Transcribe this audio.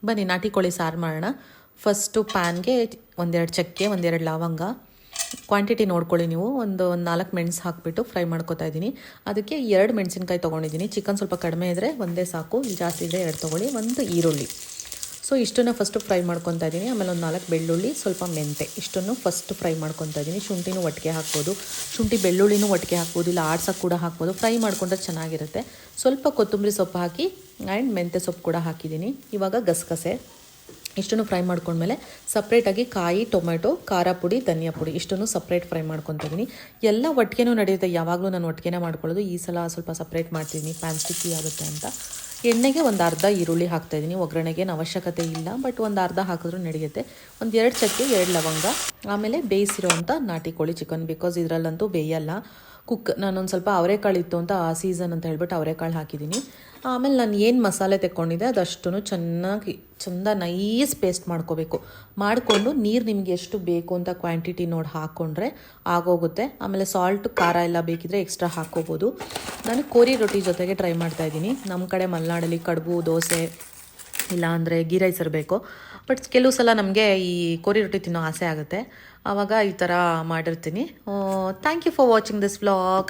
ಬನ್ನಿ ನಾಟಿ ಕೋಳಿ ಸಾರು ಮಾಡೋಣ. ಫಸ್ಟು ಪ್ಯಾನ್ಗೆ ಒಂದೆರಡು ಚಕ್ಕೆ, ಒಂದೆರಡು ಲವಂಗ, ಕ್ವಾಂಟಿಟಿ ನೋಡ್ಕೊಳ್ಳಿ ನೀವು. ಒಂದು 4 ಮೆಣಸು ಹಾಕಿಬಿಟ್ಟು ಫ್ರೈ ಮಾಡ್ಕೊತಾ ಇದ್ದೀನಿ. ಅದಕ್ಕೆ 2 ಮೆಣಸಿನ್ಕಾಯಿ ತೊಗೊಂಡಿದ್ದೀನಿ. ಚಿಕನ್ ಸ್ವಲ್ಪ ಕಡಿಮೆ ಇದ್ದರೆ ಒಂದೇ ಸಾಕು, ಇಲ್ಲಿ ಜಾಸ್ತಿ ಇದ್ದರೆ 2 ತೊಗೊಳ್ಳಿ. ಒಂದು ಈರುಳ್ಳಿ. ಸೊ ಇಷ್ಟನ್ನು ಫಸ್ಟು ಫ್ರೈ ಮಾಡ್ಕೊತಾ ಇದ್ದೀನಿ. ಆಮೇಲೆ ಒಂದು 4 ಬೆಳ್ಳುಳ್ಳಿ, ಸ್ವಲ್ಪ ಮೆಂತೆ, ಇಷ್ಟನ್ನು ಫಸ್ಟ್ ಫ್ರೈ ಮಾಡ್ಕೊತಾ ಇದ್ದೀನಿ. ಶುಂಠಿನೂ ಒಟ್ಟಿಗೆ ಹಾಕ್ಬೋದು, ಶುಂಠಿ ಬೆಳ್ಳುಳ್ಳಿನೂ ಒಟ್ಟಿಗೆ ಹಾಕ್ಬೋದು, ಇಲ್ಲ ಆಡ್ಸೋಕ್ಕೆ ಕೂಡ ಹಾಕ್ಬೋದು. ಫ್ರೈ ಮಾಡ್ಕೊಂಡ್ರೆ ಚೆನ್ನಾಗಿರುತ್ತೆ. ಸ್ವಲ್ಪ ಕೊತ್ತಂಬರಿ ಸೊಪ್ಪು ಹಾಕಿ ಆ್ಯಂಡ್ ಮೆಂತೆ ಸೊಪ್ಪು ಕೂಡ ಹಾಕಿದ್ದೀನಿ. ಇವಾಗ ಗಸಗಸೆ ಇಷ್ಟನ್ನು ಫ್ರೈ ಮಾಡ್ಕೊಂಡ್ಮೇಲೆ ಸಪ್ರೇಟಾಗಿ ಕಾಯಿ, ಟೊಮೆಟೊ, ಖಾರ ಪುಡಿ, ಧನಿಯಾ ಪುಡಿ ಇಷ್ಟನ್ನು ಸಪ್ರೇಟ್ ಫ್ರೈ ಮಾಡ್ಕೊತಾ ಇದ್ದೀನಿ. ಎಲ್ಲ ಒಟ್ಟಿಗೆನೂ ನಡೆಯುತ್ತೆ, ಯಾವಾಗಲೂ ನಾನು ಒಟ್ಟಿಗೆ ಮಾಡ್ಕೊಳ್ಳೋದು. ಈ ಸಲ ಸ್ವಲ್ಪ ಸಪ್ರೇಟ್ ಮಾಡ್ತೀನಿ, ಪ್ಯಾನ್ ಸ್ಟಿಕ್ಕಿ ಆಗುತ್ತೆ ಅಂತ. ಎಣ್ಣೆಗೆ ಒಂದು ಅರ್ಧ ಈರುಳ್ಳಿ ಹಾಕ್ತಾಯಿದ್ದೀನಿ. ಒಗ್ಗರಣೆಗೇನು ಅವಶ್ಯಕತೆ ಇಲ್ಲ, ಬಟ್ ಒಂದು ಅರ್ಧ ಹಾಕಿದ್ರೂ ನಡೆಯುತ್ತೆ. ಒಂದು 2 ಚಕ್ಕೆ, 2 ಲವಂಗ, ಆಮೇಲೆ ಬೇಯಿಸಿರೋವಂಥ ನಾಟಿ ಕೋಳಿ ಚಿಕನ್, ಬಿಕಾಸ್ ಇದರಲ್ಲಂತೂ ಬೇಯಲ್ಲ. ನಾನೊಂದು ಸ್ವಲ್ಪ ಅವರೆಕಾಳು ಇತ್ತು ಅಂತ, ಆ ಸೀಸನ್ ಅಂತ ಹೇಳ್ಬಿಟ್ಟು ಅವರೆಕಾಳು ಹಾಕಿದ್ದೀನಿ. ಆಮೇಲೆ ನಾನು ಏನು ಮಸಾಲೆ ತೆಕ್ಕೊಂಡಿದ್ದೆ ಅದಷ್ಟು ಚಂದ ನೈಸ್ ಪೇಸ್ಟ್ ಮಾಡ್ಕೋಬೇಕು. ಮಾಡಿಕೊಂಡು ನೀರು ನಿಮಗೆ ಎಷ್ಟು ಬೇಕು ಅಂತ ಕ್ವಾಂಟಿಟಿ ನೋಡಿ ಹಾಕ್ಕೊಂಡ್ರೆ ಆಗೋಗುತ್ತೆ. ಆಮೇಲೆ ಸಾಲ್ಟ್, ಖಾರ ಎಲ್ಲ ಬೇಕಿದ್ರೆ ಎಕ್ಸ್ಟ್ರಾ ಹಾಕ್ಕೋಬೋದು. ನಾನು ಕೋರಿ ರೊಟ್ಟಿ ಜೊತೆಗೆ ಟ್ರೈ ಮಾಡ್ತಾಯಿದ್ದೀನಿ. ನಮ್ಮ ಕಡೆ ಮಲೆನಾಡಲ್ಲಿ ಕಡುಬು, ದೋಸೆ ಇಲ್ಲ ಅಂದರೆ ಗೀ ರೈಸ್ ಇರಬೇಕು. ಬಟ್ ಕೆಲವು ಸಲ ನಮಗೆ ಈ ಕೋರಿ ರೊಟ್ಟಿ ತಿನ್ನೋ ಆಸೆ ಆಗುತ್ತೆ, ಆವಾಗ ಈ ಥರ ಮಾಡಿರ್ತೀನಿ. Thank you for watching this vlog.